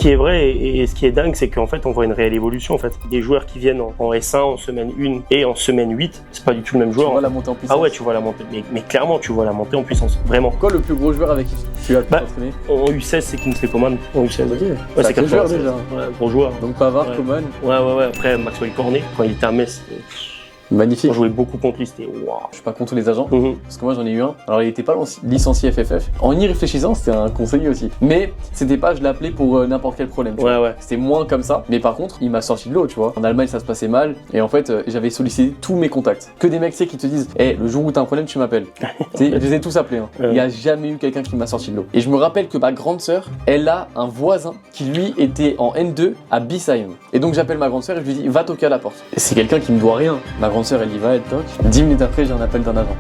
qui est vrai et ce qui est dingue, c'est qu'en fait, on voit une réelle évolution. En fait, des joueurs qui viennent en S1 en semaine 1 et en semaine 8, c'est pas du tout le même joueur. Tu vois la montée en puissance. Ah ouais, tu vois la montée, mais clairement, tu vois la montée en puissance, vraiment. Quoi le plus gros joueur avec qui tu as pu t'entraîner? En U16, c'est Kingsley Coman. En U16. Ok. Ouais, c'est un joueur 96. déjà. Ouais, gros joueur. Donc Pavard, Ouais. Coman. Ouais. Après, Maxwell Cornet, quand il était à Metz, Magnifique. on jouait beaucoup contre lui, c'était waouh. Je suis pas contre les agents. Mhm. Parce que moi j'en ai eu un. Alors il était pas licencié FFF. En y réfléchissant, c'était un conseiller aussi. Mais c'était pas, je l'appelais pour n'importe quel problème. Tu vois. Ouais. C'était moins comme ça. Mais par contre, il m'a sorti de l'eau, tu vois. En Allemagne, ça se passait mal. Et en fait, j'avais sollicité tous mes contacts. Que des mecs, tu sais, qui te disent, le jour où t'as un problème, tu m'appelles. Tu sais, je les ai tous appelés. Hein. Il y a jamais eu quelqu'un qui m'a sorti de l'eau. Et je me rappelle que ma grande sœur, elle a un voisin qui lui était en N2 à Bissheim. Et donc j'appelle ma grande sœur et je lui dis, va toquer à la porte. Et c'est quelqu'un qui me doit rien. Ma grande sœur, elle y va, elle toque. 10 minutes après, j'ai un appel d'un agent.